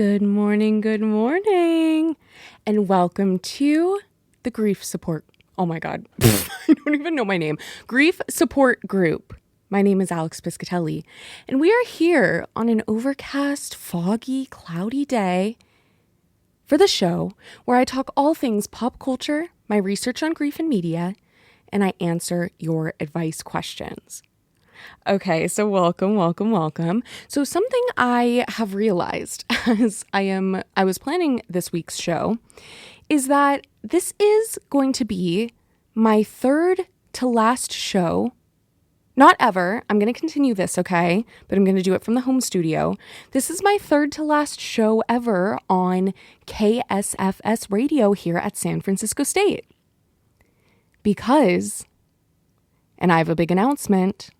Good morning, and welcome to the Grief Support. Oh my God, I don't even know my name. Grief Support Group. My name is Alex Piscatelli, and we are here on an overcast, foggy, cloudy day for the show where I talk all things pop culture, my research on grief and media, and I answer your advice questions. Okay, so welcome. So something I have realized as I was planning this week's show is that this is going to be my third to last show. Not ever. I'm going to continue this, okay? But I'm going to do it from the home studio. This is my third to last show ever on KSFS Radio here at San Francisco State. Because, and I have a big announcement,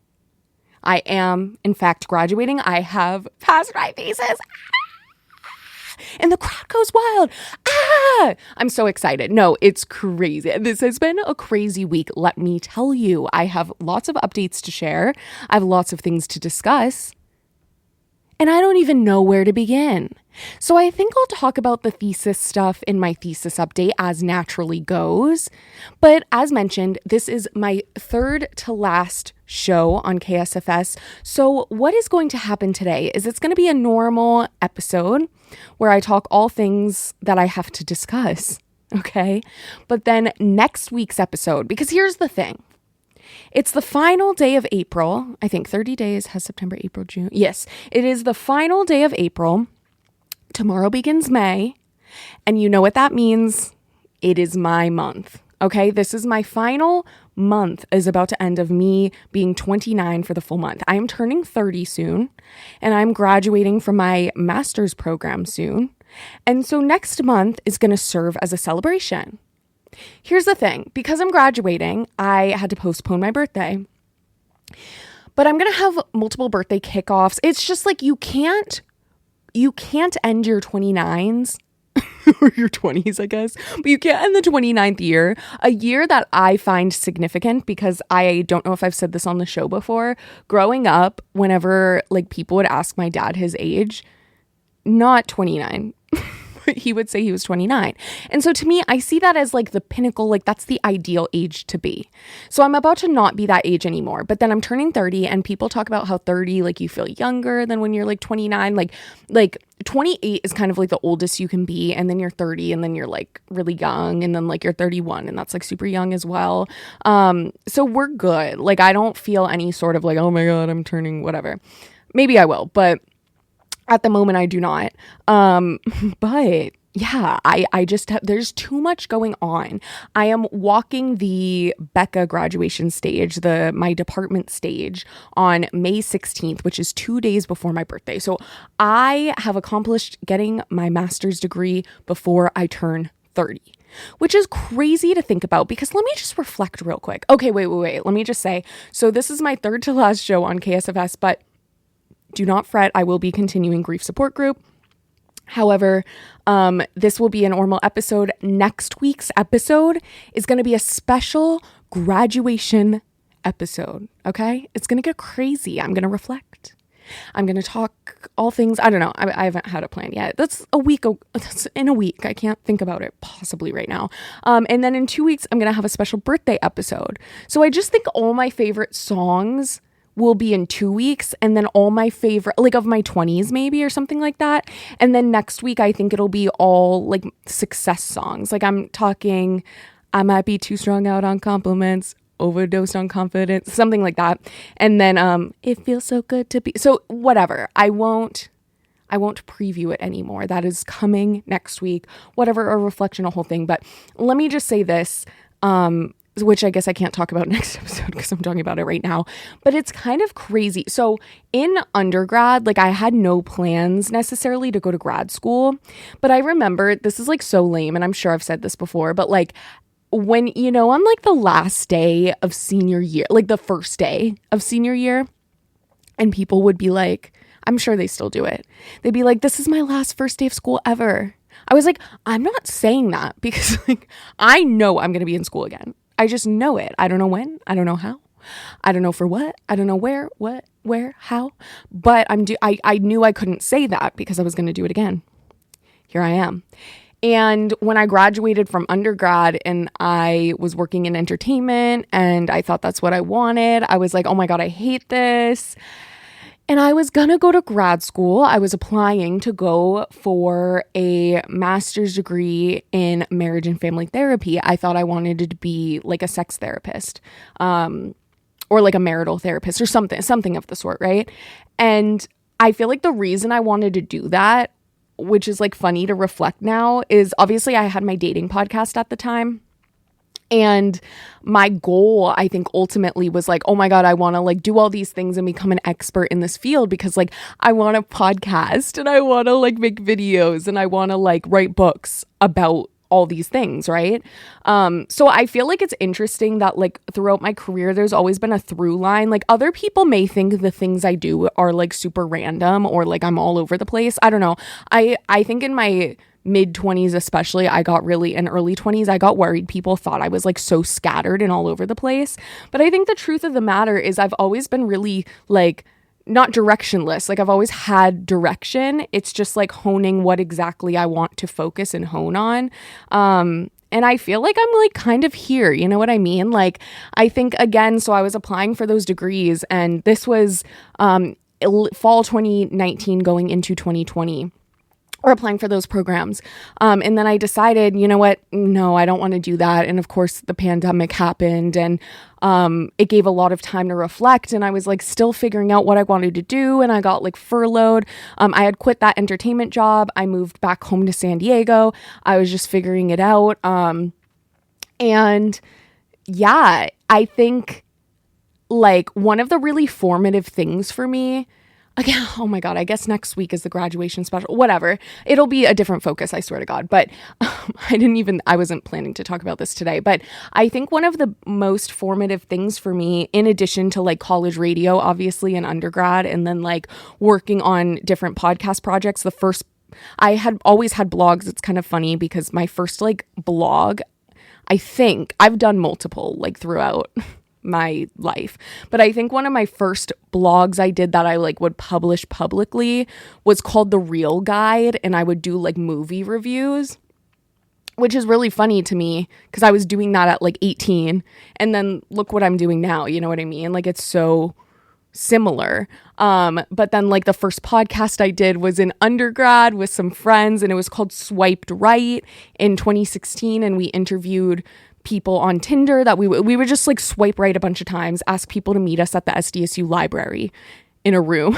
I am, in fact, graduating. I have passed my thesis. And the crowd goes wild. I'm so excited. No, it's crazy. This has been a crazy week, let me tell you. I have lots of updates to share. I have lots of things to discuss. And I don't even know where to begin. So I think I'll talk about the thesis stuff in my thesis update as naturally goes. But as mentioned, this is my third to last show on KSFS. So what is going to happen today is it's going to be a normal episode where I talk all things that I have to discuss. Okay. But then next week's episode, because here's the thing. It's the final day of April. I think 30 days has September, April, June. Yes, it is the final day of April. Tomorrow begins May. And you know what that means? It is my month. Okay, this is my final month is about to end of me being 29 for the full month. I am turning 30 soon, and I'm graduating from my master's program soon. And so next month is going to serve as a celebration. Here's the thing, because I'm graduating, I had to postpone my birthday, but I'm going to have multiple birthday kickoffs. It's just like, you can't end your 29s or your 20s, I guess, but you can't end the 29th year, a year that I find significant because I don't know if I've said this on the show before. Growing up, whenever like people would ask my dad his age, not 29, he would say he was 29. And so to me, I see that as like the pinnacle, like that's the ideal age to be. So I'm about to not be that age anymore, but then I'm turning 30 and people talk about how 30, like you feel younger than when you're like 29, like 28 is kind of like the oldest you can be. And then you're 30 and then you're like really young. And then like you're 31 and that's like super young as well. So we're good. Like I don't feel any sort of like, oh my God, I'm turning whatever. Maybe I will, but at the moment, I do not. But yeah, I just there's too much going on. I am walking the Becca graduation stage, my department stage on May 16th, which is 2 days before my birthday. So I have accomplished getting my master's degree before I turn 30. Which is crazy to think about because let me just reflect real quick. Okay, wait. Let me just say, so this is my third to last show on KSFS, but do not fret, I will be continuing Grief Support Group. However, this will be a normal episode. Next week's episode is going to be a special graduation episode, okay? It's going to get crazy. I'm going to reflect. I'm going to talk all things. I don't know. I haven't had a plan yet. That's in a week. I can't think about it possibly right now. And then in 2 weeks, I'm going to have a special birthday episode. So I just think all my favorite songs will be in 2 weeks, and then all my favorite, like of my 20s maybe or something like that. And then next week, I think it'll be all like success songs. Like I'm talking, I might be too strung out on compliments, overdosed on confidence, something like that. And then it feels so good to be, so whatever. I won't preview it anymore. That is coming next week, whatever, a reflection, a whole thing. But let me just say this, which I guess I can't talk about next episode because I'm talking about it right now, but it's kind of crazy. So in undergrad, like I had no plans necessarily to go to grad school, but I remember, this is like so lame and I'm sure I've said this before, but like when, you know, on like the last day of senior year, like the first day of senior year, and people would be like, I'm sure they still do it. They'd be like, this is my last first day of school ever. I was like, I'm not saying that because like, I know I'm going to be in school again. I just know it. I don't know when. I don't know how. I don't know for what. I don't know where, what, where, how. But I knew I couldn't say that because I was going to do it again. here I am. And when I graduated from undergrad and I was working in entertainment and I thought that's what I wanted, I was like, oh my God, I hate this. And I was gonna go to grad school. I was applying to go for a master's degree in marriage and family therapy. I thought I wanted to be like a sex therapist, or like a marital therapist or something of the sort, right? And I feel like the reason I wanted to do that, which is like funny to reflect now, is obviously I had my dating podcast at the time. And my goal, I think ultimately was like, oh my God, I want to like do all these things and become an expert in this field because like I want to podcast and I want to like make videos and I want to like write books about all these things, right? So I feel like it's interesting that like throughout my career, there's always been a through line. Like other people may think the things I do are like super random or like I'm all over the place. I don't know. I think in my mid 20s, especially, in early 20s, I got worried. People thought I was like so scattered and all over the place. But I think the truth of the matter is I've always been really like not directionless. Like I've always had direction. It's just like honing what exactly I want to focus and hone on. And I feel like I'm like kind of here, you know what I mean? Like I think again, so I was applying for those degrees and this was fall 2019 going into 2020. Or applying for those programs. And then I decided, you know what? No, I don't want to do that. And of course, the pandemic happened and it gave a lot of time to reflect. And I was like still figuring out what I wanted to do. And I got like furloughed. I had quit that entertainment job. I moved back home to San Diego. I was just figuring it out. And yeah, I think like one of the really formative things for me, again, oh my God, I guess next week is the graduation special, whatever. It'll be a different focus, I swear to God. But I wasn't planning to talk about this today. But I think one of the most formative things for me, in addition to like college radio, obviously, and undergrad, and then like working on different podcast projects, I had always had blogs. It's kind of funny because my first like blog, I think I've done multiple like throughout my life. But I think one of my first blogs I did that I like would publish publicly was called The Real Guide, and I would do like movie reviews, which is really funny to me because I was doing that at like 18 and then look what I'm doing now, you know what I mean? Like it's so similar. But then like the first podcast I did was in undergrad with some friends and it was called Swiped Right in 2016, and we interviewed people on Tinder that we would just like swipe right a bunch of times, ask people to meet us at the SDSU library in a room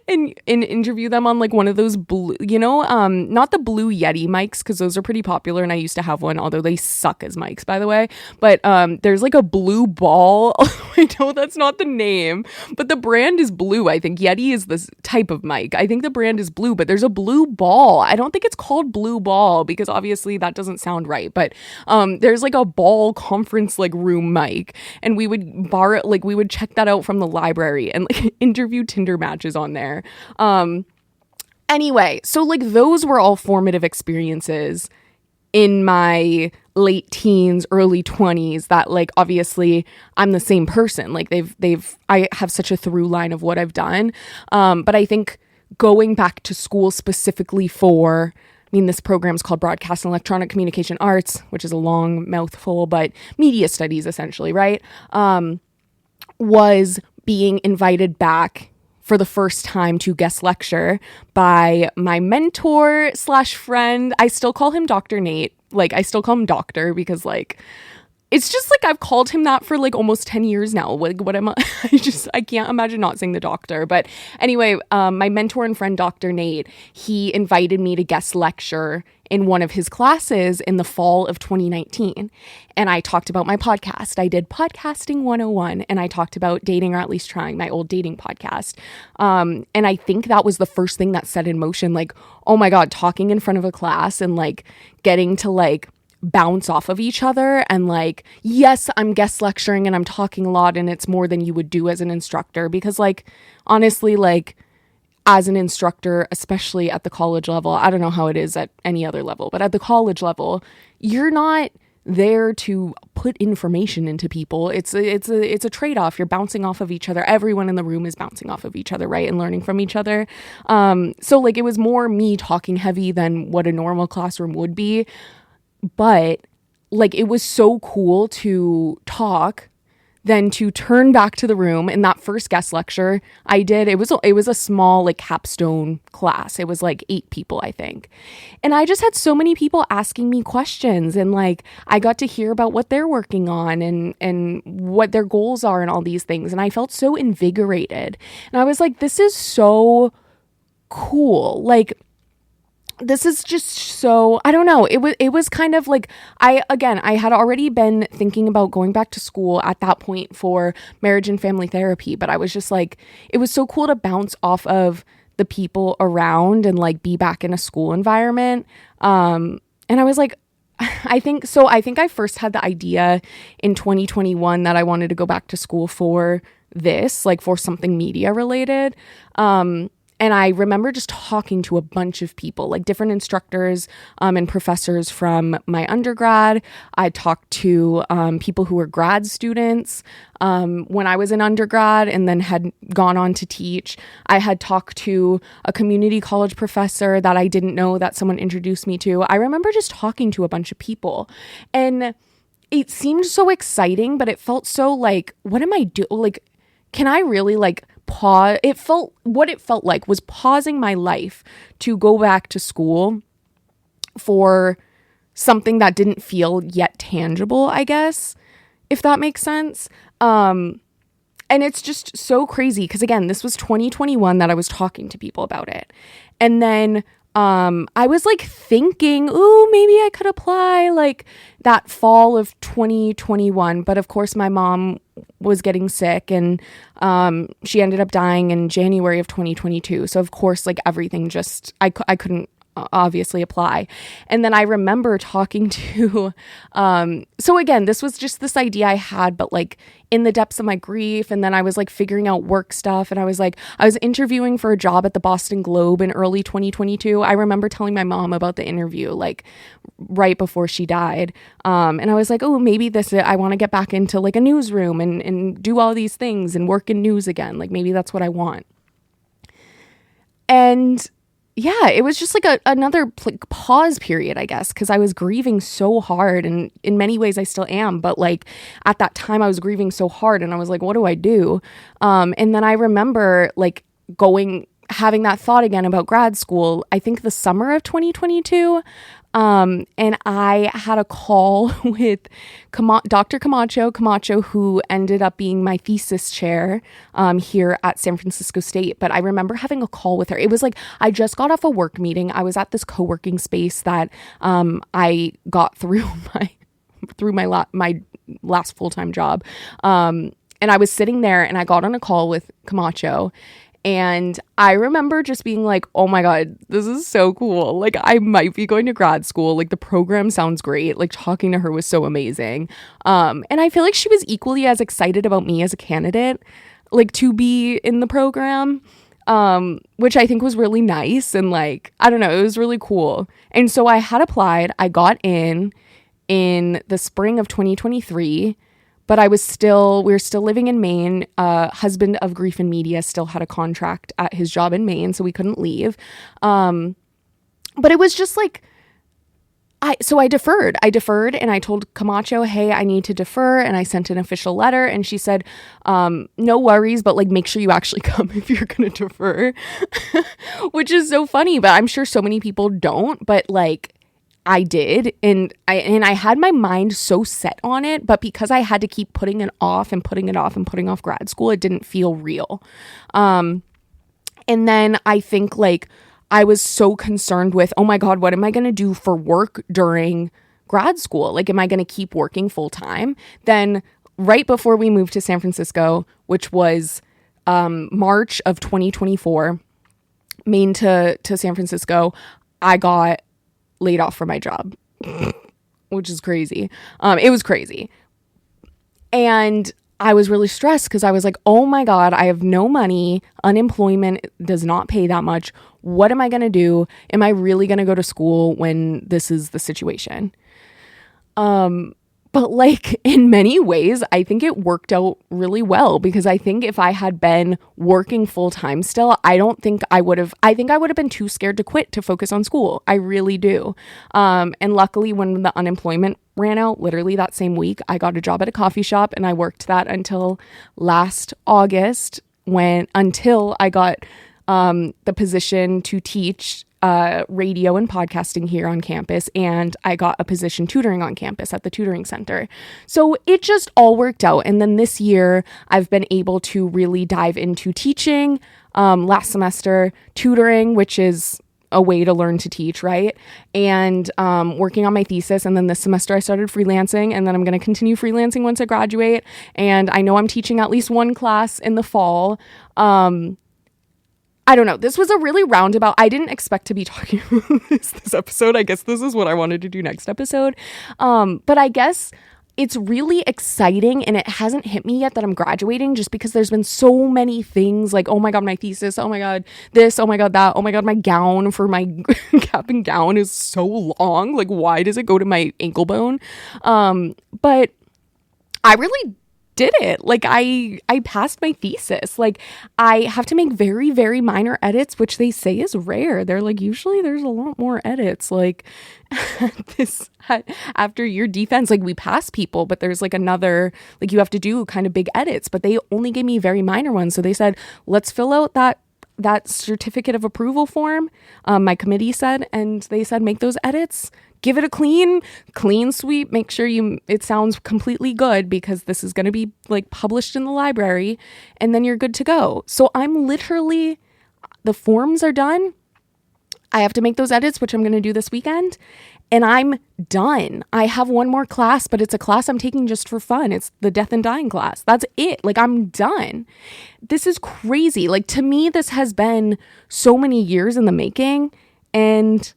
and interview them on like one of those blue, not the blue Yeti mics because those are pretty popular and I used to have one, although they suck as mics, by the way. But there's like a blue ball. I know that's not the name, but the brand is blue. I think Yeti is this type of mic. I think the brand is blue, but there's a blue ball. I don't think it's called blue ball because obviously that doesn't sound right. But there's like a ball conference like room mic, and we would borrow, like we would check that out from the library and like interview Tinder matches on there. Anyway, so like those were all formative experiences in my late teens, early 20s that like obviously I'm the same person. Like I have such a through line of what I've done. But I think going back to school specifically this program's called Broadcast and Electronic Communication Arts, which is a long mouthful, but media studies essentially, right? Was being invited back for the first time to guest lecture by my mentor / friend. I still call him Dr. Nate. Like I still call him doctor because like, it's just like I've called him that for like almost 10 years now. Like what am I? I can't imagine not saying the doctor. But anyway, my mentor and friend, Dr. Nate, he invited me to guest lecture in one of his classes in the fall of 2019. And I talked about my podcast. I did Podcasting 101 and I talked about dating, or at least trying, my old dating podcast. And I think that was the first thing that set in motion, like, oh my God, talking in front of a class and like getting to like bounce off of each other and like, yes, I'm guest lecturing and I'm talking a lot and it's more than you would do as an instructor, because like, honestly, like as an instructor, especially at the college level, I don't know how it is at any other level, but at the college level, you're not there to put information into people. It's a trade-off. You're bouncing off of each other. Everyone in the room is bouncing off of each other, right? And learning from each other. So like it was more me talking heavy than what a normal classroom would be. But like it was so cool to talk, then to turn back to the room. In that first guest lecture I did, it was a small like capstone class. It was like 8 people, I think. And I just had so many people asking me questions, and like I got to hear about what they're working on and what their goals are and all these things. And I felt so invigorated. And I was like, this is so cool. Like, this is just so, I don't know. It was kind of like, I had already been thinking about going back to school at that point for marriage and family therapy, but I was just like, it was so cool to bounce off of the people around and like be back in a school environment. And I was like, I think I first had the idea in 2021 that I wanted to go back to school for this, like for something media related. And I remember just talking to a bunch of people, like different instructors and professors from my undergrad. I talked to people who were grad students when I was in undergrad and then had gone on to teach. I had talked to a community college professor that I didn't know that someone introduced me to. I remember just talking to a bunch of people, and it seemed so exciting, but it felt so like, what am I doing? Like, can I really like pause? What it felt like was pausing my life to go back to school for something that didn't feel yet tangible, I guess, if that makes sense. And it's just so crazy because, again, this was 2021 that I was talking to people about it. And then I was like thinking, ooh, maybe I could apply like that fall of 2021. But of course, my mom was getting sick, and she ended up dying in January of 2022. So of course, like everything just, I couldn't obviously apply. And then I remember talking to, so again, this was just this idea I had, but like in the depths of my grief. And then I was like figuring out work stuff. And I was interviewing for a job at the Boston Globe in early 2022. I remember telling my mom about the interview, like right before she died. And I was like, oh, maybe I want to get back into like a newsroom and do all these things and work in news again. Like maybe that's what I want. And yeah, it was just like another pause period, I guess, because I was grieving so hard, and in many ways I still am. But like at that time I was grieving so hard, and I was like, what do I do? And then I remember like having that thought again about grad school, I think the summer of 2022. And I had a call with Dr. Camacho, who ended up being my thesis chair here at San Francisco State. But I remember having a call with her. It was like I just got off a work meeting. I was at this co-working space that I got through my last full-time job. And I was sitting there, and I got on a call with Camacho. And I remember just being like, oh my God, this is so cool. Like, I might be going to grad school. Like, the program sounds great. Like, talking to her was so amazing. And I feel like she was equally as excited about me as a candidate, like, to be in the program, which I think was really nice. And like, I don't know, it was really cool. And so I had applied. I got in the spring of 2023. But we were still living in Maine. Husband of Grief and Media still had a contract at his job in Maine, so we couldn't leave. But it was just like, so I deferred. And I told Camacho, hey, I need to defer. And I sent an official letter, and she said, no worries, but like, make sure you actually come if you're going to defer, which is so funny. But I'm sure so many people don't, but like, I did, and I had my mind so set on it, but because I had to keep putting it off and putting it off and putting off grad school, it didn't feel real. And then I think like I was so concerned with, oh my God, what am I going to do for work during grad school? Like, am I going to keep working full time? Then right before we moved to San Francisco, which was March of 2024, Maine to San Francisco, I got laid off from my job, which is crazy. It was crazy. And I was really stressed because I was like, oh my God, I have no money. Unemployment does not pay that much. What am I going to do? Am I really going to go to school when this is the situation? But like in many ways, I think it worked out really well, because I think if I had been working full time still, I think I would have been too scared to quit to focus on school. I really do. And luckily when the unemployment ran out, literally that same week, I got a job at a coffee shop, and I worked that until last August, until I got the position to teach radio and podcasting here on campus, and I got a position tutoring on campus at the tutoring center. So it just all worked out. And then this year I've been able to really dive into teaching. Last semester, tutoring, which is a way to learn to teach, right? And working on my thesis. And then this semester I started freelancing, and then I'm going to continue freelancing once I graduate. And I know I'm teaching at least one class in the fall. I don't know. This was a really roundabout. I didn't expect to be talking about this episode. I guess this is what I wanted to do next episode. But I guess it's really exciting, and it hasn't hit me yet that I'm graduating, just because there's been so many things like, oh my God, my thesis. Oh my God, this. Oh my God, that. Oh my God, my gown for my cap and gown is so long. Like, why does it go to my ankle bone? But I really did it. Like I passed my thesis. Like I have to make very, very minor edits, which they say is rare. They're like, usually there's a lot more edits. Like after your defense, like we pass people, but there's like another, like you have to do kind of big edits, but they only gave me very minor ones. So they said, let's fill out that certificate of approval form. My committee said, and they said, make those edits. Give it a clean sweep. Make sure it sounds completely good, because this is going to be like published in the library, and then you're good to go. So I'm literally, the forms are done. I have to make those edits, which I'm going to do this weekend, and I'm done. I have one more class, but it's a class I'm taking just for fun. It's the death and dying class. That's it. Like I'm done. This is crazy. Like to me, this has been so many years in the making, and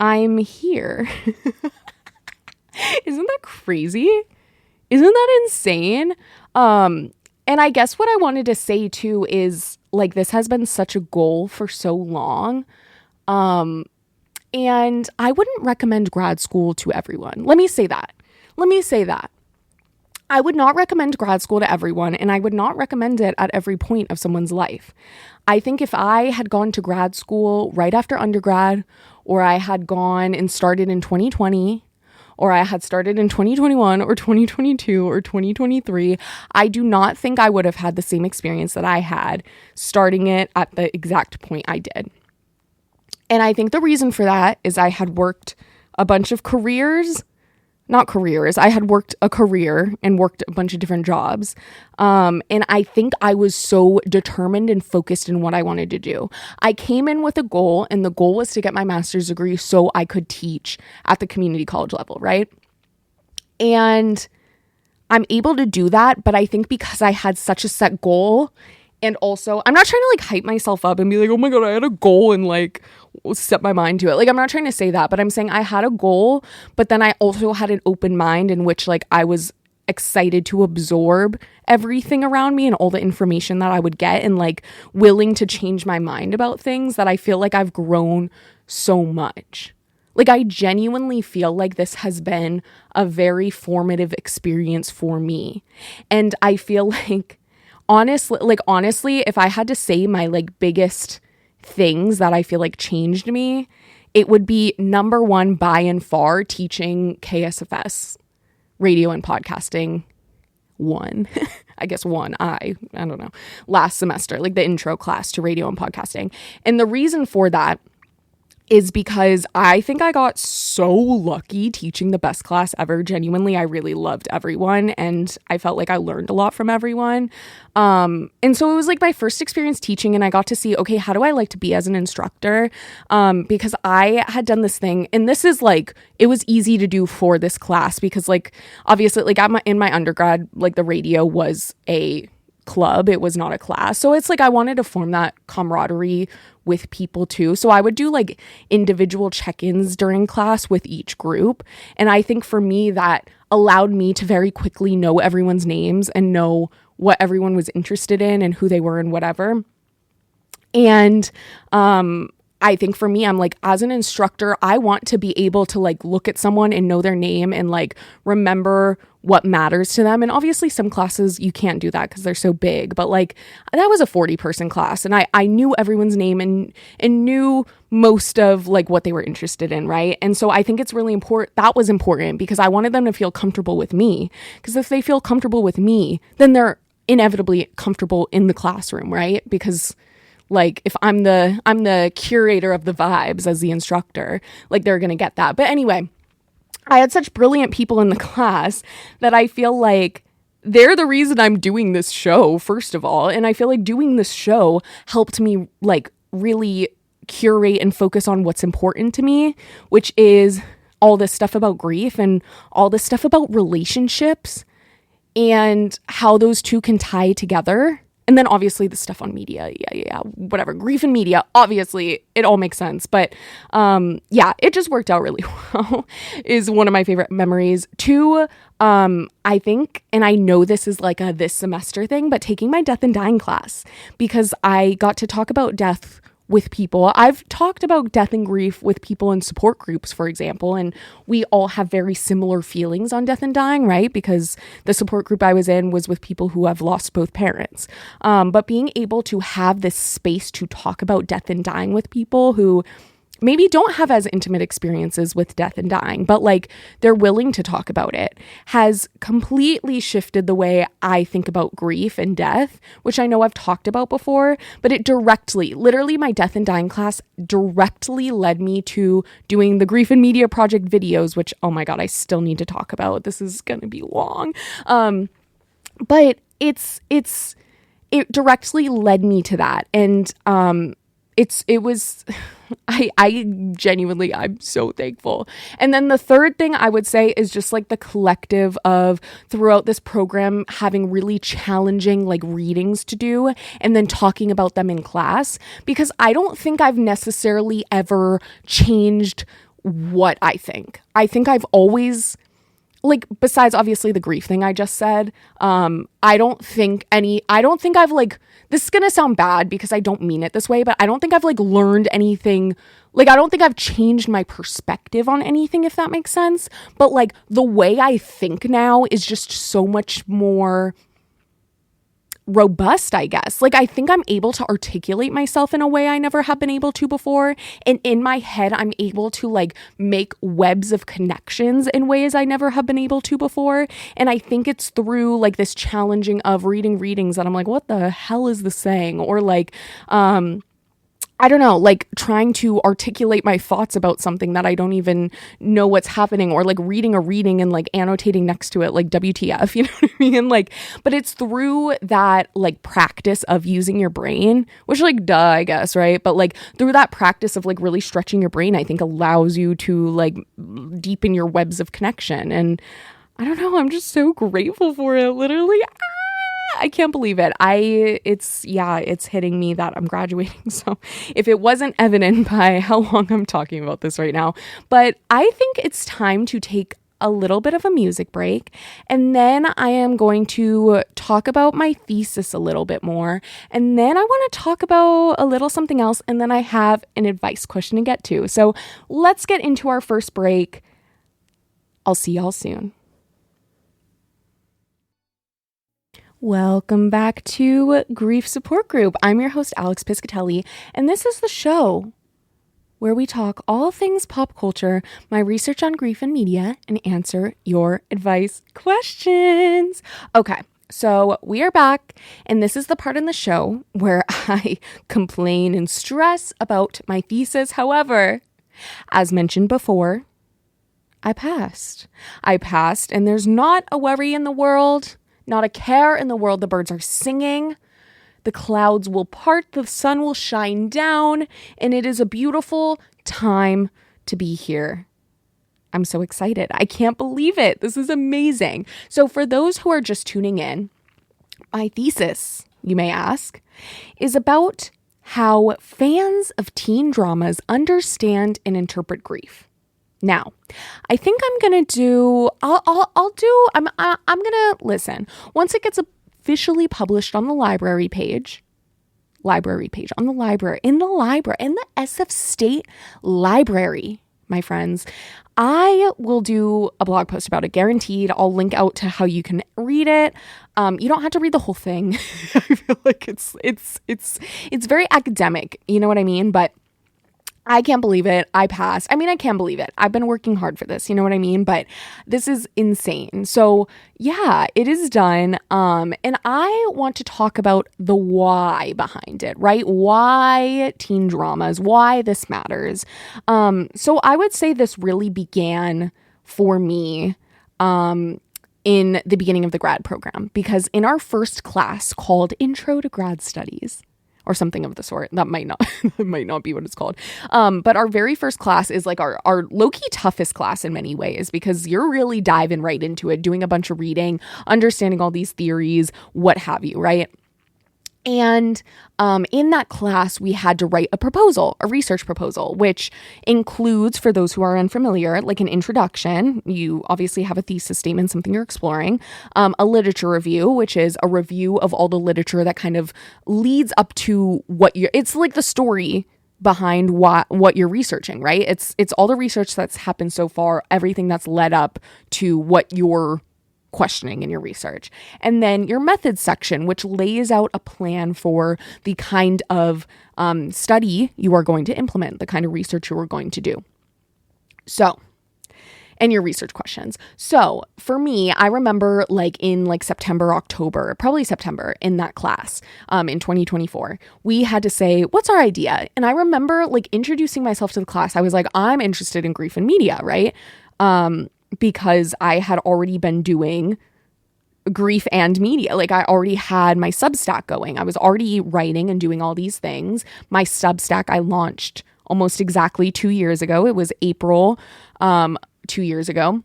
I'm here. Isn't that crazy? Isn't that insane? And I guess what I wanted to say too is like, this has been such a goal for so long. And I wouldn't recommend grad school to everyone. Let me say that. I would not recommend grad school to everyone, and I would not recommend it at every point of someone's life. I think if I had gone to grad school right after undergrad, or I had gone and started in 2020, or I had started in 2021 or 2022 or 2023, I do not think I would have had the same experience that I had starting it at the exact point I did. And I think the reason for that is I had worked a bunch of I had worked a career and worked a bunch of different jobs. And I think I was so determined and focused in what I wanted to do. I came in with a goal, and the goal was to get my master's degree so I could teach at the community college level, right? And I'm able to do that, but I think because I had such a set goal, and also I'm not trying to like hype myself up and be like, oh my God, I had a goal and like set my mind to it. Like I'm not trying to say that, but I'm saying I had a goal, but then I also had an open mind in which like I was excited to absorb everything around me and all the information that I would get, and like willing to change my mind about things that I feel like I've grown so much. Like I genuinely feel like this has been a very formative experience for me. And I feel like honestly, if I had to say my like biggest things that I feel like changed me, it would be number one by and far teaching KSFS radio and podcasting I don't know, last semester, like the intro class to radio and podcasting. And the reason for that is because I think I got so lucky teaching the best class ever. Genuinely, I really loved everyone, and I felt like I learned a lot from everyone. And so it was like my first experience teaching, and I got to see, okay, how do I like to be as an instructor? Because I had done this thing, and this is like, it was easy to do for this class because like, obviously like in my undergrad, like the radio was a club, it was not a class. So it's like I wanted to form that camaraderie with people too. So I would do like individual check-ins during class with each group. And I think for me that allowed me to very quickly know everyone's names and know what everyone was interested in and who they were and whatever. And I think for me, I'm like, as an instructor, I want to be able to like look at someone and know their name and like remember what matters to them. And obviously some classes you can't do that because they're so big, but like that was a 40-person class and I knew everyone's name and knew most of like what they were interested in, right? And so I think it's really important. That was important because I wanted them to feel comfortable with me, because if they feel comfortable with me, then they're inevitably comfortable in the classroom, right? Because like if I'm the curator of the vibes as the instructor, like they're going to get that. But anyway, I had such brilliant people in the class that I feel like they're the reason I'm doing this show, first of all. And I feel like doing this show helped me like really curate and focus on what's important to me, which is all this stuff about grief and all this stuff about relationships and how those two can tie together. And then obviously the stuff on media, whatever, grief and media, obviously it all makes sense. But it just worked out really well is one of my favorite memories. Two, I think, and I know this is like a this semester thing, but taking my death and dying class, because I got to talk about death with people. I've talked about death and grief with people in support groups, for example, and we all have very similar feelings on death and dying, right? Because the support group I was in was with people who have lost both parents. But being able to have this space to talk about death and dying with people who maybe don't have as intimate experiences with death and dying, but like they're willing to talk about it, has completely shifted the way I think about grief and death, which I know I've talked about before, but it literally my death and dying class directly led me to doing the Grief and Media Project videos, which, oh my God, I still need to talk about. This is going to be long. But it directly led me to that. And, it was, I genuinely, I'm so thankful. And then the third thing I would say is just like the collective of throughout this program having really challenging like readings to do and then talking about them in class, because I don't think I've necessarily ever changed what I think. I think I've always, like, besides obviously the grief thing I just said, I don't think I've like, this is going to sound bad because I don't mean it this way, but I don't think I've like learned anything. Like, I don't think I've changed my perspective on anything, if that makes sense. But like the way I think now is just so much more robust, I guess. Like, I think I'm able to articulate myself in a way I never have been able to before. And in my head, I'm able to like make webs of connections in ways I never have been able to before. And I think it's through like this challenging of reading readings that I'm like, what the hell is this saying? Or like, I don't know, like trying to articulate my thoughts about something that I don't even know what's happening, or like reading a reading and like annotating next to it, like WTF, you know what I mean? Like, but it's through that like practice of using your brain, which like, duh, I guess, right? But like through that practice of like really stretching your brain, I think allows you to like deepen your webs of connection. And I don't know, I'm just so grateful for it, literally. I can't believe it. It's hitting me that I'm graduating. So if it wasn't evident by how long I'm talking about this right now, but I think it's time to take a little bit of a music break. And then I am going to talk about my thesis a little bit more. And then I want to talk about a little something else. And then I have an advice question to get to. So let's get into our first break. I'll see y'all soon. Welcome back to Grief Support Group. I'm your host, Alex Piscatelli, and this is the show where we talk all things pop culture, my research on grief and media, and answer your advice questions. Okay, so we are back, and this is the part in the show where I complain and stress about my thesis. However, as mentioned before, I passed, and there's not a worry in the world. Not a care in the world. The birds are singing. The clouds will part. The sun will shine down. And it is a beautiful time to be here. I'm so excited. I can't believe it. This is amazing. So for those who are just tuning in, my thesis, you may ask, is about how fans of teen dramas understand and interpret grief. Now, I think I'm going to listen. Once it gets officially published on the library page, library page, in the SF State Library, my friends. I will do a blog post about it, guaranteed. I'll link out to how you can read it. You don't have to read the whole thing. I feel like it's very academic, you know what I mean? But I can't believe it. I passed. I mean, I can't believe it. I've been working hard for this, you know what I mean? But this is insane. So yeah, it is done. And I want to talk about the why behind it, right? Why teen dramas, why this matters. So I would say this really began for me, in the beginning of the grad program, because in our first class called Intro to Grad Studies, or something of the sort. That might not be what it's called. But our very first class is like our low-key toughest class in many ways, because you're really diving right into it, doing a bunch of reading, understanding all these theories, what have you, right? And in that class, we had to write a research proposal, which includes, for those who are unfamiliar, like an introduction. You obviously have a thesis statement, something you're exploring, a literature review, which is a review of all the literature that kind of leads up to it's like the story behind what you're researching, right? It's all the research that's happened so far, everything that's led up to what you're questioning in your research. And then your methods section, which lays out a plan for the kind of study you are going to implement, the kind of research you are going to do. So, and your research questions. So for me, I remember like in like September, October, probably September, in that class in 2024, we had to say, what's our idea? And I remember like introducing myself to the class. I was like, I'm interested in grief and media, right? Because I had already been doing grief and media. Like I already had my Substack going. I was already writing and doing all these things. My Substack I launched almost exactly 2 years ago. It was April 2 years ago.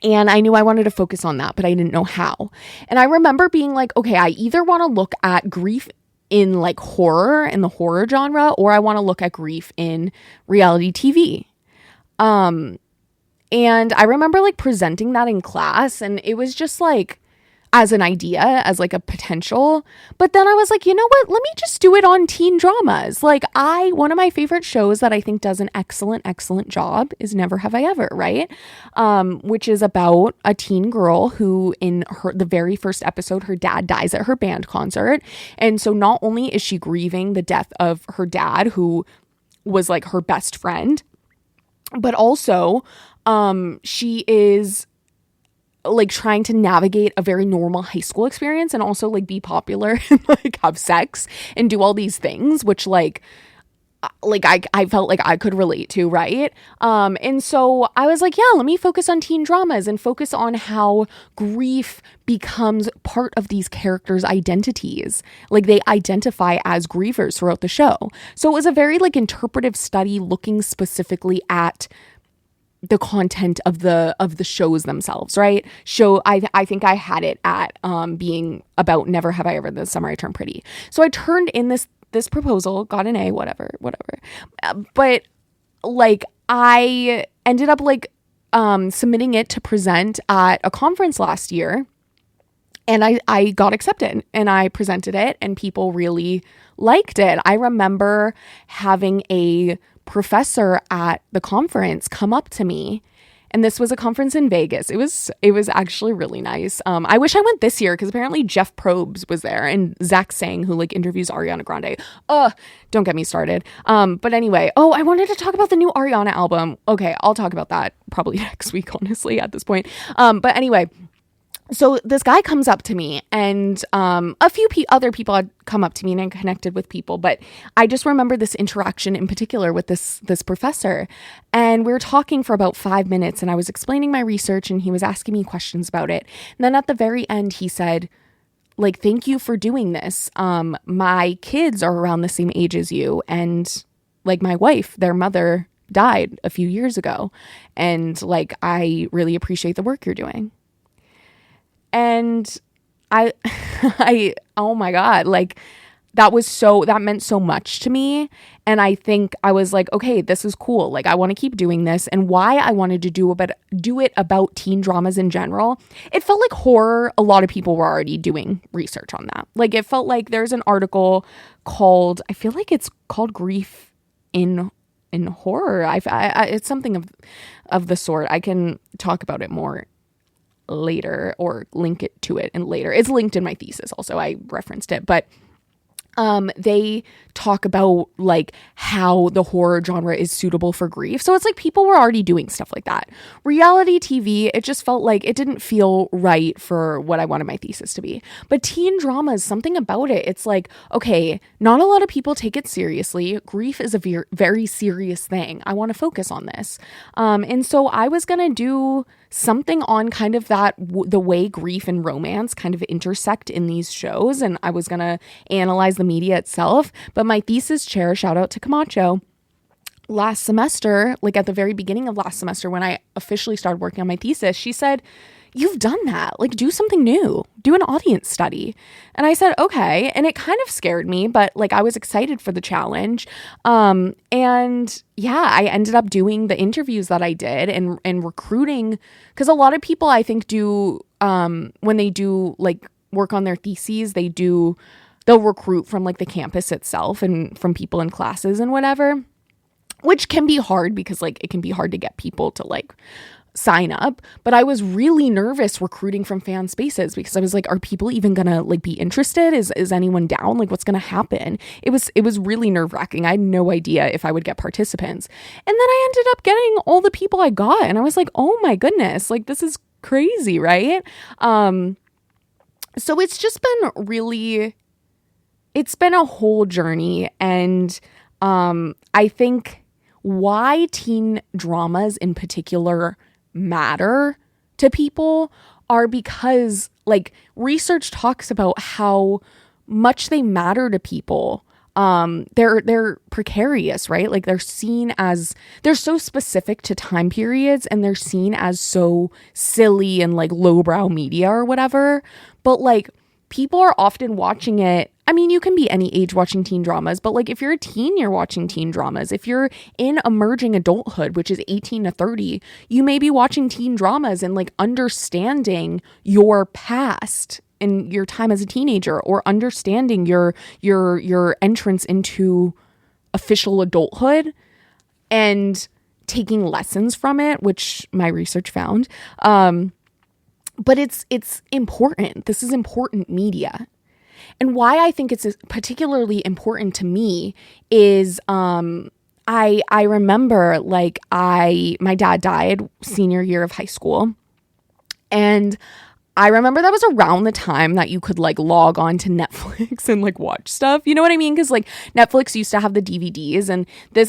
And I knew I wanted to focus on that, but I didn't know how. And I remember being like, okay, I either want to look at grief in like horror, in the horror genre, or I want to look at grief in reality TV. And I remember like presenting that in class, and it was just like as an idea, as like a potential. But then I was like, you know what? Let me just do it on teen dramas. Like one of my favorite shows that I think does an excellent job is Never Have I Ever, right? Which is about a teen girl who in the very first episode, her dad dies at her band concert. And so not only is she grieving the death of her dad, who was like her best friend, but also she is like trying to navigate a very normal high school experience and also like be popular and like have sex and do all these things, which like I felt like I could relate to, right? And so I was like, yeah, let me focus on teen dramas and focus on how grief becomes part of these characters' identities. Like they identify as grievers throughout the show. So it was a very like interpretive study looking specifically at the content of the shows themselves, right? I think I had it at being about Never Have I Ever, the Summer I Turned Pretty. So I turned in this proposal, got an A, whatever. But like I ended up like submitting it to present at a conference last year, and I got accepted, and I presented it, and people really liked it. I remember having a professor at the conference come up to me, and this was a conference in Vegas. It was actually really nice. I wish I went this year, because apparently Jeff Probst was there, and Zach Sang, who like interviews Ariana Grande. Don't get me started. But anyway, I wanted to talk about the new Ariana album. Okay, I'll talk about that probably next week, honestly, at this point. But anyway, so this guy comes up to me, and a few other people had come up to me, and I connected with people, but I just remember this interaction in particular with this professor, and we were talking for about 5 minutes, and I was explaining my research, and he was asking me questions about it. And then at the very end, he said, like, thank you for doing this. My kids are around the same age as you, and like my wife, their mother died a few years ago, and like I really appreciate the work you're doing. And I, oh my God, like that meant so much to me. And I think I was like, okay, this is cool. Like, I want to keep doing this. And why I wanted to do it about teen dramas in general, it felt like horror. A lot of people were already doing research on that. Like, it felt like there's an article called, I feel like it's called Grief in Horror. It's something of the sort. I can talk about it more later or link it to it and later. It's linked in my thesis also. I referenced it, but they talk about like how the horror genre is suitable for grief. So it's like people were already doing stuff like that. Reality TV, it just felt like it didn't feel right for what I wanted my thesis to be. But teen dramas, something about it, it's like, okay, not a lot of people take it seriously. Grief is a very serious thing. I want to focus on this. And so I was going to do something on kind of that, the way grief and romance kind of intersect in these shows. And I was going to analyze the media itself. But my thesis chair, shout out to Camacho, last semester, like at the very beginning of last semester, when I officially started working on my thesis, she said, you've done that. Like, do something new. Do an audience study. And I said, okay. And it kind of scared me, but like I was excited for the challenge. And yeah, I ended up doing the interviews that I did and recruiting, because a lot of people I think do, when they do like work on their theses, they'll recruit from like the campus itself and from people in classes and whatever, which can be hard because like it can be hard to get people to like sign up. But I was really nervous recruiting from fan spaces because I was like, are people even gonna like be interested? Is anyone down? Like, what's gonna happen? It was really nerve-wracking. I had no idea if I would get participants. And then I ended up getting all the people I got, and I was like, oh my goodness, like this is crazy, right? So it's just been it's been a whole journey. And I think why teen dramas in particular matter to people are because like research talks about how much they matter to people. They're precarious, right? Like they're so specific to time periods, and they're seen as so silly and like lowbrow media or whatever. But like people are often watching it. I mean, you can be any age watching teen dramas, but like if you're a teen, you're watching teen dramas. If you're in emerging adulthood, which is 18 to 30, you may be watching teen dramas and like understanding your past and your time as a teenager, or understanding your entrance into official adulthood and taking lessons from it, which my research found. But it's important. This is important media. And why I think it's particularly important to me is I remember like my dad died senior year of high school, and I remember that was around the time that you could like log on to Netflix and like watch stuff. You know what I mean? Because like Netflix used to have the DVDs, and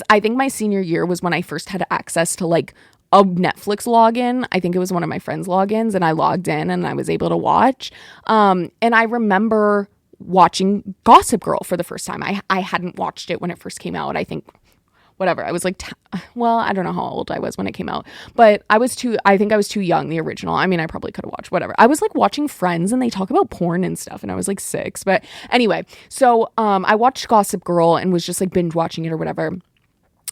I think my senior year was when I first had access to like a Netflix login. I think it was one of my friends' logins, and I logged in and I was able to watch. And I remember watching Gossip Girl for the first time. I hadn't watched it when it first came out. I think whatever. I was like, I don't know how old I was when it came out, but I think I was too young, the original. I mean, I probably could have watched whatever. I was like watching Friends, and they talk about porn and stuff, and I was like 6. But anyway, so I watched Gossip Girl and was just like binge watching it or whatever.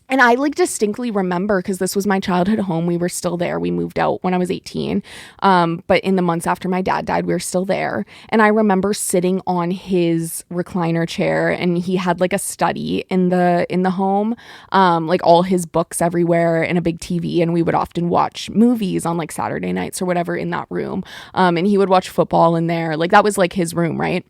And I like distinctly remember, because this was my childhood home. We were still there. We moved out when I was 18. But in the months after my dad died, we were still there. And I remember sitting on his recliner chair, and he had like a study in the home, like all his books everywhere and a big TV. And we would often watch movies on like Saturday nights or whatever in that room. And he would watch football in there. Like that was like his room, right?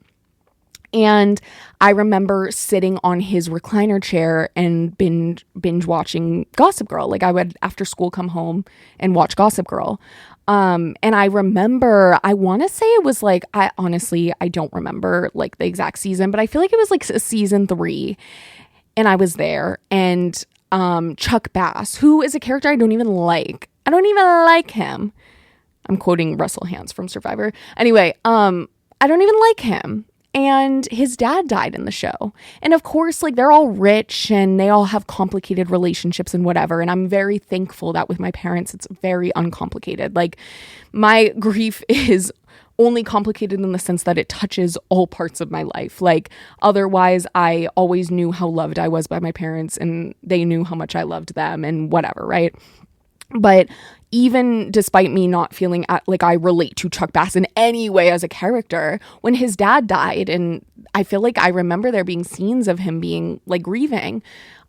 And I remember sitting on his recliner chair and binge watching Gossip Girl. Like I would after school come home and watch Gossip Girl. And I remember, I want to say it was like, I don't remember like the exact season, but I feel like it was like season 3, and I was there. And Chuck Bass, who is a character I don't even like him. I'm quoting Russell Hantz from Survivor. Anyway, I don't even like him. And his dad died in the show. And of course, like they're all rich and they all have complicated relationships and whatever. And I'm very thankful that with my parents, it's very uncomplicated. Like my grief is only complicated in the sense that it touches all parts of my life. Like, otherwise, I always knew how loved I was by my parents, and they knew how much I loved them and whatever, right? But even despite me not feeling like I relate to Chuck Bass in any way as a character, when his dad died, and I feel like I remember there being scenes of him being like grieving,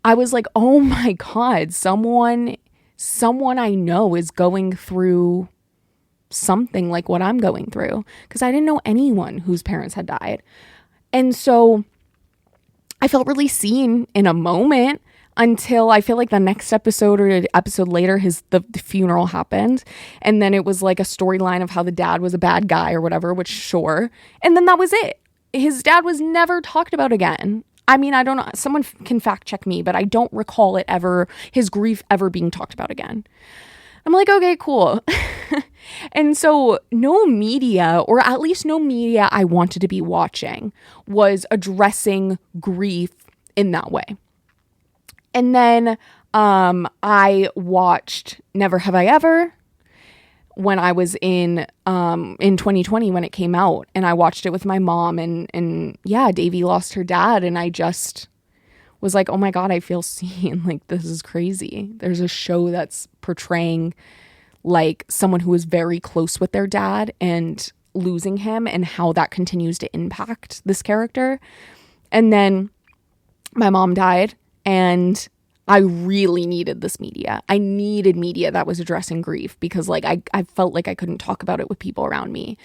I was like, oh my God, someone I know is going through something like what I'm going through, because I didn't know anyone whose parents had died. And so I felt really seen in a moment, until I feel like the next episode or the episode later, the funeral happened. And then it was like a storyline of how the dad was a bad guy or whatever, which sure. And then that was it. His dad was never talked about again. I mean, I don't know. Someone can fact check me, but I don't recall his grief ever being talked about again. I'm like, okay, cool. And so no media, or at least no media I wanted to be watching, was addressing grief in that way. And then I watched Never Have I Ever when I was in 2020 when it came out, and I watched it with my mom, and yeah, Davy lost her dad, and I just was like, oh my God, I feel seen. Like, this is crazy. There's a show that's portraying like someone who is very close with their dad and losing him, and how that continues to impact this character. And then my mom died, and I really needed this media. I needed media that was addressing grief, because like I felt like I couldn't talk about it with people around me.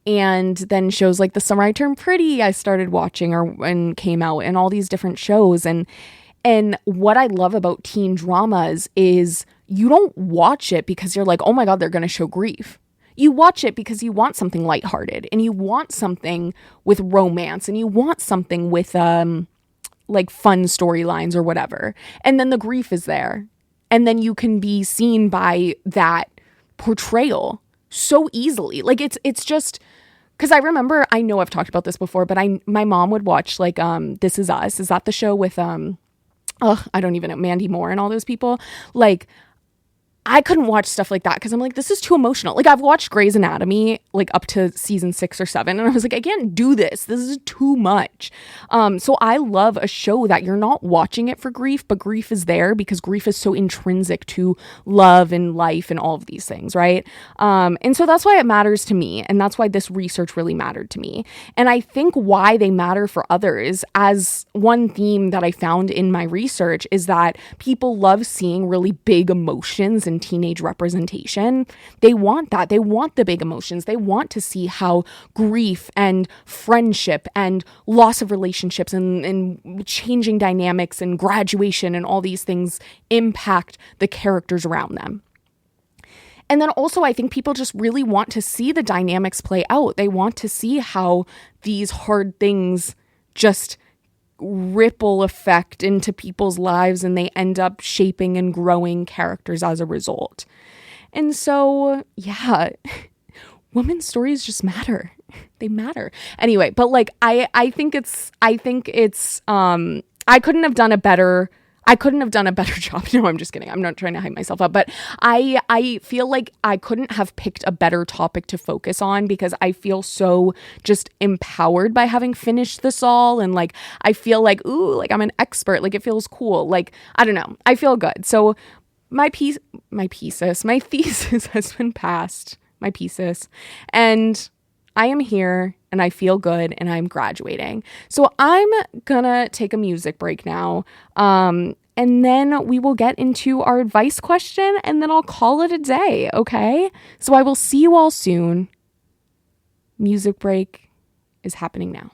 And then shows like The Summer I Turned Pretty I started watching and came out, and all these different shows. And what I love about teen dramas is you don't watch it because you're like, oh my God, they're going to show grief. You watch it because you want something lighthearted, and you want something with romance, and you want something with like fun storylines or whatever. And then the grief is there. And then you can be seen by that portrayal so easily. Like, it's just, because I remember, I know I've talked about this before, but my mom would watch like This Is Us. Is that the show with I don't even know, Mandy Moore and all those people? Like, I couldn't watch stuff like that because I'm like, this is too emotional. Like, I've watched Grey's Anatomy like up to season 6 or 7, and I was like, I can't do this. This is too much. So I love a show that you're not watching it for grief, but grief is there because grief is so intrinsic to love and life and all of these things, right? And so that's why it matters to me, and that's why this research really mattered to me. And I think why they matter for others, as one theme that I found in my research, is that people love seeing really big emotions and teenage representation. They want that. They want the big emotions. They want to see how grief and friendship and loss of relationships and changing dynamics and graduation and all these things impact the characters around them. And then also, I think people just really want to see the dynamics play out. They want to see how these hard things just ripple effect into people's lives, and they end up shaping and growing characters as a result. And so, yeah, women's stories just matter. They matter. Anyway, but like, I think it's, I couldn't have done a better job. No, I'm just kidding. I'm not trying to hype myself up, but I feel like I couldn't have picked a better topic to focus on, because I feel so just empowered by having finished this all. And like, I feel like, ooh, like I'm an expert. Like, it feels cool. Like, I don't know. I feel good. So my thesis has been passed, my thesis, and I am here, and I feel good, and I'm graduating. So I'm gonna take a music break now. And then we will get into our advice question, and then I'll call it a day, okay? So I will see you all soon. Music break is happening now.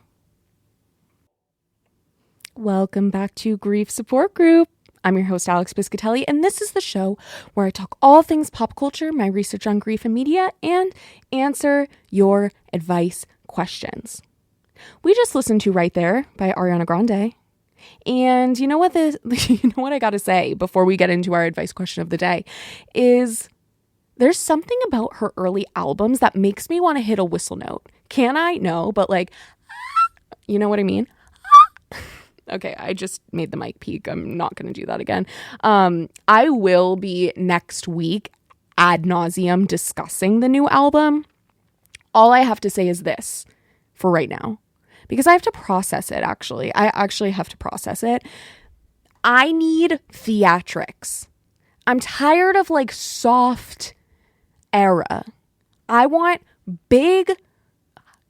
Welcome back to Grief Support Group. I'm your host, Alex Biscatelli, and this is the show where I talk all things pop culture, my research on grief and media, and answer your advice questions. We just listened to Right There by Ariana Grande. And you know what I got to say before we get into our advice question of the day is there's something about her early albums that makes me want to hit a whistle note. Can I? No, but like, you know what I mean? Okay, I just made the mic peak. I'm not going to do that again. I will be next week ad nauseum discussing the new album. All I have to say is this for right now, because I have to process it, actually. I actually have to process it. I need theatrics. I'm tired of like soft era. I want big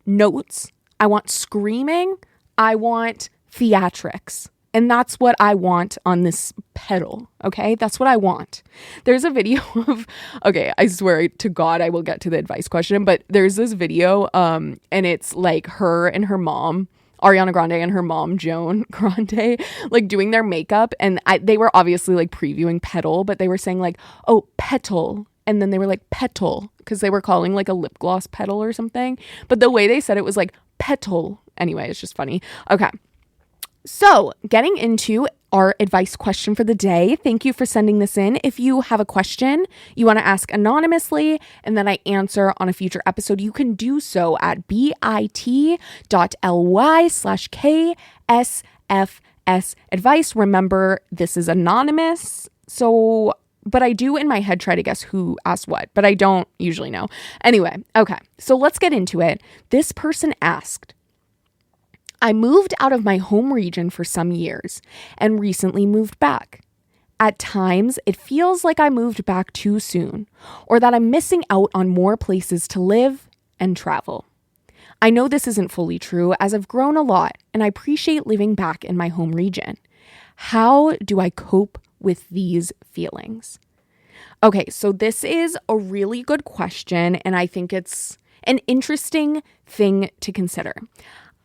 notes. I want screaming. I want theatrics. And that's what I want on this pedal, okay? That's what I want. There's a video of, okay, I swear to God I will get to the advice question, but there's this video and it's like her and her mom, Ariana Grande and her mom, Joan Grande, like doing their makeup. And they were obviously like previewing Petal, but they were saying like, oh, petal. And then they were like petal because they were calling like a lip gloss petal or something. But the way they said it was like petal. Anyway, it's just funny. Okay. So getting into our advice question for the day. Thank you for sending this in. If you have a question you want to ask anonymously and then I answer on a future episode, you can do so at bit.ly/KSFS advice. Remember, this is anonymous. So, but I do in my head try to guess who asked what, but I don't usually know. Anyway, okay. So let's get into it. This person asked, I moved out of my home region for some years and recently moved back. At times, it feels like I moved back too soon or that I'm missing out on more places to live and travel. I know this isn't fully true as I've grown a lot and I appreciate living back in my home region. How do I cope with these feelings? Okay, so this is a really good question and I think it's an interesting thing to consider.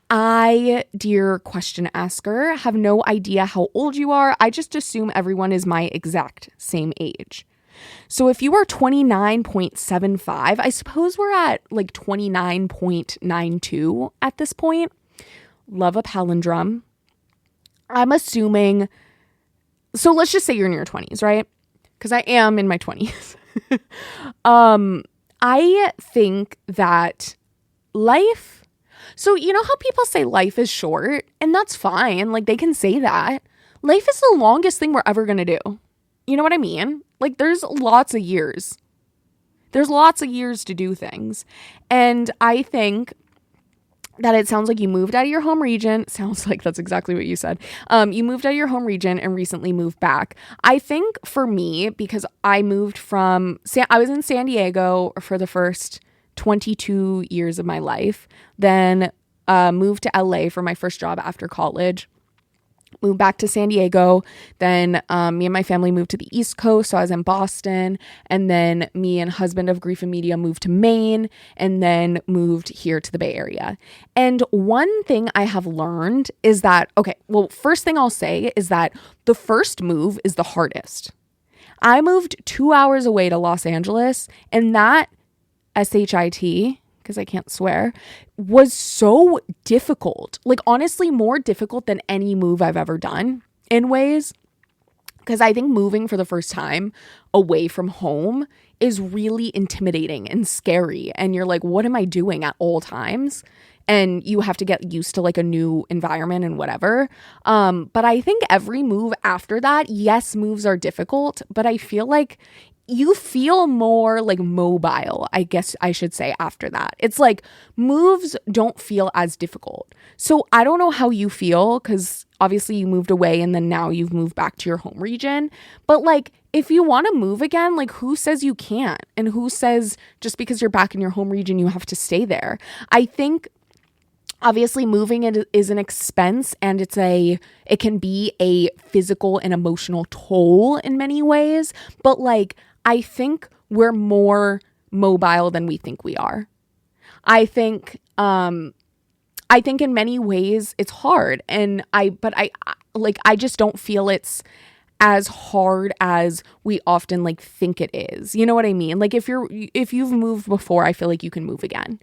I, dear question asker, have no idea how old you are. I just assume everyone is my exact same age. So if you are 29.75, I suppose we're at like 29.92 at this point. Love a palindrome. I'm assuming, so let's just say you're in your 20s, right? Because I am in my 20s. I think that life, so you know how people say life is short, and that's fine. Like they can say that. Life is the longest thing we're ever going to do. You know what I mean? Like there's lots of years. There's lots of years to do things. And I think that it sounds like you moved out of your home region. Sounds like that's exactly what you said. You moved out of your home region and recently moved back. I think for me, because I moved from, I was in San Diego for the first 22 years of my life, then moved to LA for my first job after college, moved back to San Diego, then me and my family moved to the East Coast, so I was in Boston, and then me and husband of Grief and Media moved to Maine, and then moved here to the Bay Area. And one thing I have learned is that, okay, well, first thing I'll say is that the first move is the hardest. I moved 2 hours away to Los Angeles, and that SHIT, because I can't swear, was so difficult. Like honestly, more difficult than any move I've ever done in ways. Because I think moving for the first time away from home is really intimidating and scary. And you're like, what am I doing at all times? And you have to get used to like a new environment and whatever. But I think every move after that, yes, moves are difficult, but I feel like you feel more like mobile, I guess I should say, after that. It's like moves don't feel as difficult. So I don't know how you feel because obviously you moved away and then now you've moved back to your home region. But like if you want to move again, like who says you can't? And who says just because you're back in your home region, you have to stay there? I think obviously moving is an expense and it can be a physical and emotional toll in many ways. But like I think we're more mobile than we think we are. I think in many ways it's hard, and I just don't feel it's as hard as we often like think it is. You know what I mean? Like if you've moved before, I feel like you can move again.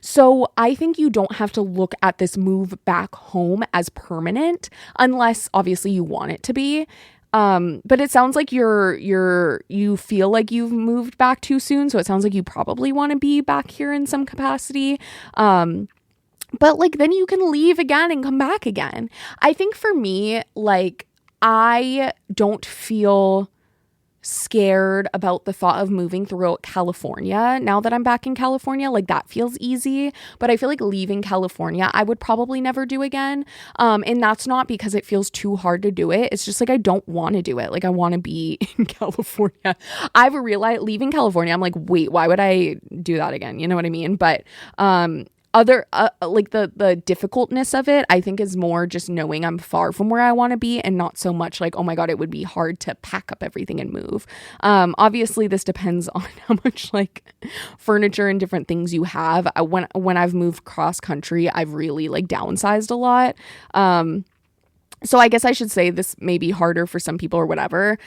So I think you don't have to look at this move back home as permanent unless obviously you want it to be. But it sounds like you feel like you've moved back too soon. So it sounds like you probably want to be back here in some capacity. But like, then you can leave again and come back again. I think for me, like, I don't feel scared about the thought of moving throughout California now that I'm back in California. Like, that feels easy, but I feel like leaving California I would probably never do again. And that's not because it feels too hard to do it. It's just like I don't want to do it. Like, I want to be in California. I've realized leaving California, I'm like, wait, why would I do that again? You know what I mean? But like the difficultness of it, I think, is more just knowing I'm far from where I want to be, and not so much like, oh my God, it would be hard to pack up everything and move. Obviously this depends on how much like furniture and different things you have. When I've moved cross country, I've really like downsized a lot. So I guess I should say this may be harder for some people or whatever,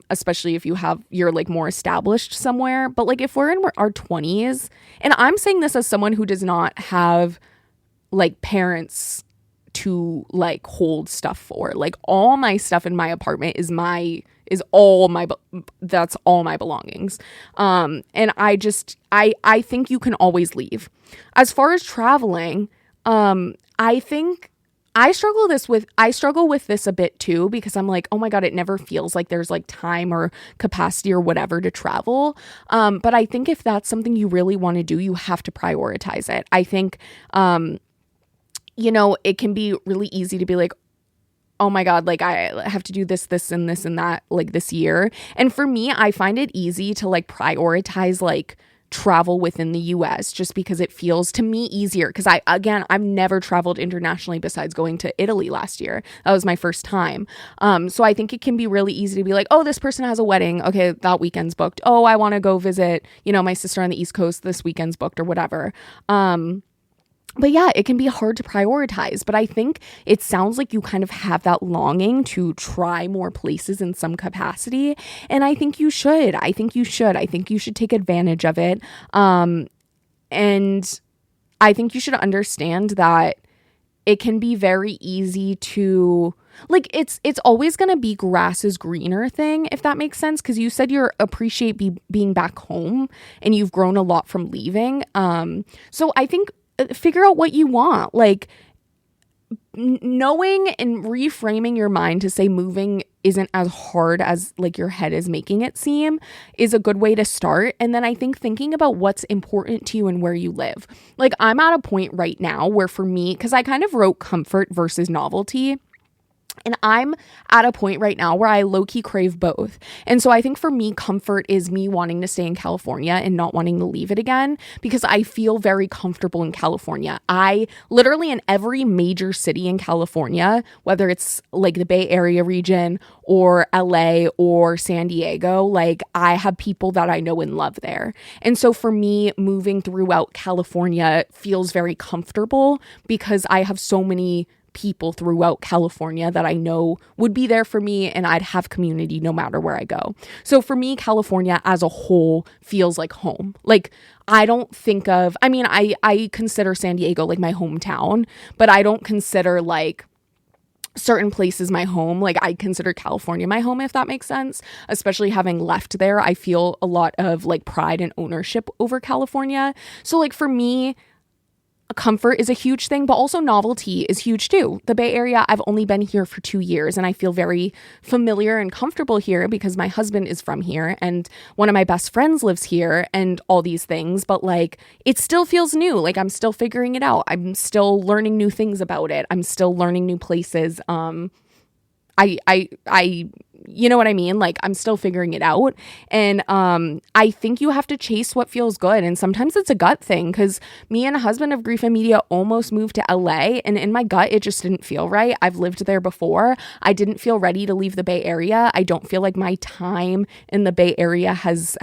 especially if you're like more established somewhere. But like if we're in our 20s, and I'm saying this as someone who does not have like parents to like hold stuff for, like all my stuff in my apartment is that's all my belongings. And I think you can always leave. As far as traveling, I think I struggle with this a bit too, because I'm like, oh my God, it never feels like there's like time or capacity or whatever to travel. But I think if that's something you really want to do, you have to prioritize it. I think, it can be really easy to be like, oh my God, like I have to do this and this and that like this year. And for me, I find it easy to like prioritize like travel within the US, just because it feels to me easier, because I've never traveled internationally besides going to Italy last year. That was my first time. So I think it can be really easy to be like, oh, this person has a wedding, okay, that weekend's booked. Oh, I want to go visit my sister on the East Coast, this weekend's booked, or whatever. But yeah, it can be hard to prioritize, but I think it sounds like you kind of have that longing to try more places in some capacity. And I think you should. I think you should take advantage of it. And I think you should understand that it can be very easy to like, it's always going to be grass is greener thing, if that makes sense. Cause you said you appreciate being back home and you've grown a lot from leaving. So I think figure out what you want, like knowing and reframing your mind to say moving isn't as hard as like your head is making it seem is a good way to start. And then I think thinking about what's important to you and where you live. Like, I'm at a point right now where for me, because I kind of wrote comfort versus novelty, and I'm at a point right now where I low-key crave both. And so I think for me, comfort is me wanting to stay in California and not wanting to leave it again, because I feel very comfortable in California. I literally, in every major city in California, whether it's like the Bay Area region or LA or San Diego, like I have people that I know and love there. And so for me, moving throughout California feels very comfortable because I have so many people throughout California that I know would be there for me, and I'd have community no matter where I go. So for me, California as a whole feels like home. Like, I don't think of, I mean, I consider San Diego like my hometown, but I don't consider like certain places my home. Like, I consider California my home, if that makes sense. Especially having left there, I feel a lot of like pride and ownership over California. So like for me, comfort is a huge thing, but also novelty is huge too. The Bay Area, I've only been here for 2 years and I feel very familiar and comfortable here because my husband is from here and one of my best friends lives here and all these things, but like it still feels new. Like, I'm still figuring it out. I'm still learning new things about it. I'm still learning new places. I you know what I mean? Like, I'm still figuring it out. And I think you have to chase what feels good. And sometimes it's a gut thing, because me and a husband of Grief and Media almost moved to LA, and in my gut, it just didn't feel right. I've lived there before. I didn't feel ready to leave the Bay Area. I don't feel like my time in the Bay Area has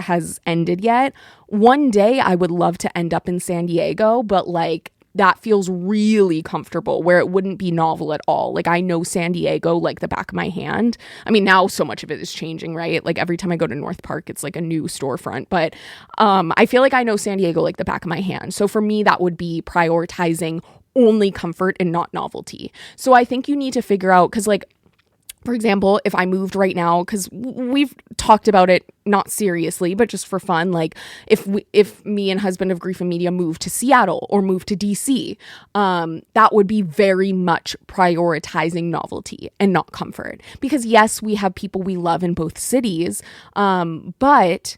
ended yet. One day I would love to end up in San Diego, but like, that feels really comfortable where it wouldn't be novel at all. Like, I know San Diego like the back of my hand. I mean, now so much of it is changing, right? Like, every time I go to North Park, it's like a new storefront. But I feel like I know San Diego like the back of my hand. So for me, that would be prioritizing only comfort and not novelty. So I think you need to figure out, because like, For example, if I moved right now, because we've talked about it, not seriously, but just for fun, like if me and husband of Grief and Media moved to Seattle or moved to DC, that would be very much prioritizing novelty and not comfort. Because yes, we have people we love in both cities, but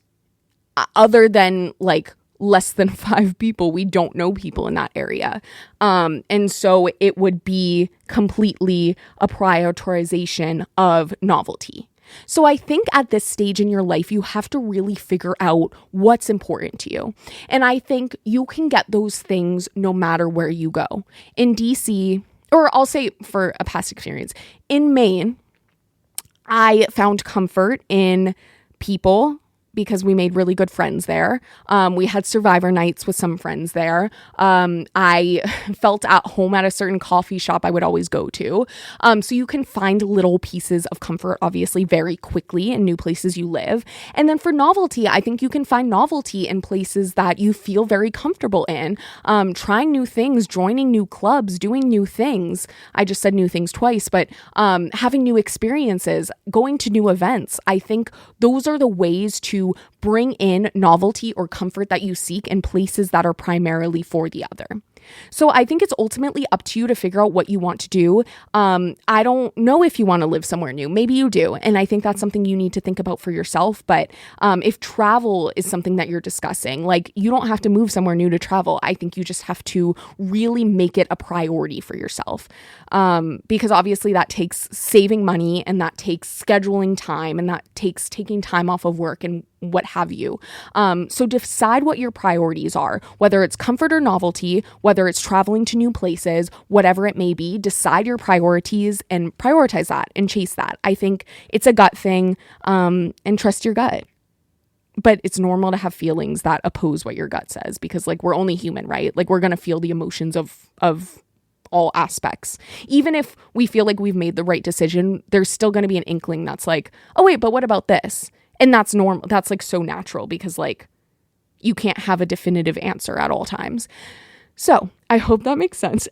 other than like less than 5 people, we don't know people in that area. And so it would be completely a prioritization of novelty. So I think at this stage in your life, you have to really figure out what's important to you. And I think you can get those things no matter where you go. In DC, or I'll say for a past experience, in Maine, I found comfort in people because we made really good friends there. We had survivor nights with some friends there. I felt at home at a certain coffee shop I would always go to. So you can find little pieces of comfort, obviously, very quickly in new places you live. And then for novelty, I think you can find novelty in places that you feel very comfortable in. Trying new things, joining new clubs, doing new things. I just said new things twice, but having new experiences, going to new events. I think those are the ways to bring in novelty or comfort that you seek in places that are primarily for the other. So I think it's ultimately up to you to figure out what you want to do. I don't know if you want to live somewhere new. Maybe you do. And I think that's something you need to think about for yourself. But if travel is something that you're discussing, like you don't have to move somewhere new to travel. I think you just have to really make it a priority for yourself. Because obviously that takes saving money and that takes scheduling time and that takes taking time off of work and what have you. So decide what your priorities are, whether it's comfort or novelty, whether it's traveling to new places, whatever it may be, decide your priorities and prioritize that and chase that. I think it's a gut thing, and trust your gut. But it's normal to have feelings that oppose what your gut says because like we're only human, right? Like we're going to feel the emotions of all aspects. Even if we feel like we've made the right decision, there's still going to be an inkling that's like, oh wait, but what about this? And that's normal. That's like so natural because like you can't have a definitive answer at all times. So I hope that makes sense.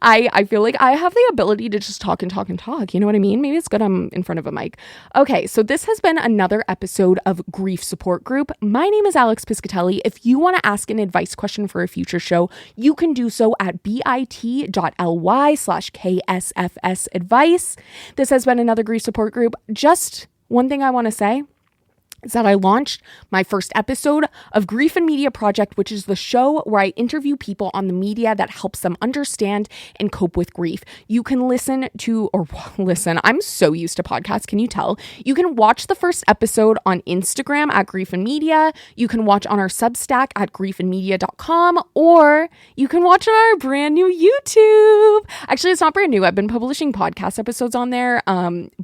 I feel like I have the ability to just talk and talk and talk. You know what I mean? Maybe it's good I'm in front of a mic. Okay, so this has been another episode of Grief Support Group. My name is Alex Piscatelli. If you want to ask an advice question for a future show, you can do so at bit.ly/KSFS advice. This has been another Grief Support Group. Just one thing I want to say is that I launched my first episode of Grief and Media Project, which is the show where I interview people on the media that helps them understand and cope with grief. You can listen, I'm so used to podcasts, can you tell? You can watch the first episode on Instagram at Grief and Media. You can watch on our Substack at griefandmedia.com, or you can watch on our brand new YouTube. Actually, it's not brand new. I've been publishing podcast episodes on there,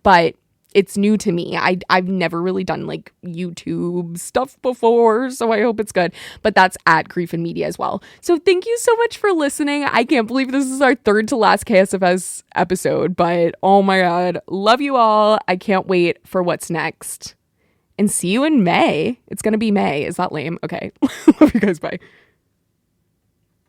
but it's new to me. I've never really done like YouTube stuff before, so I hope it's good. But that's at Grief and Media as well. So thank you so much for listening. I can't believe this is our third to last KSFS episode, but oh my God, love you all. I can't wait for what's next. And see you in May. It's going to be May. Is that lame? Okay. Love you guys. Bye.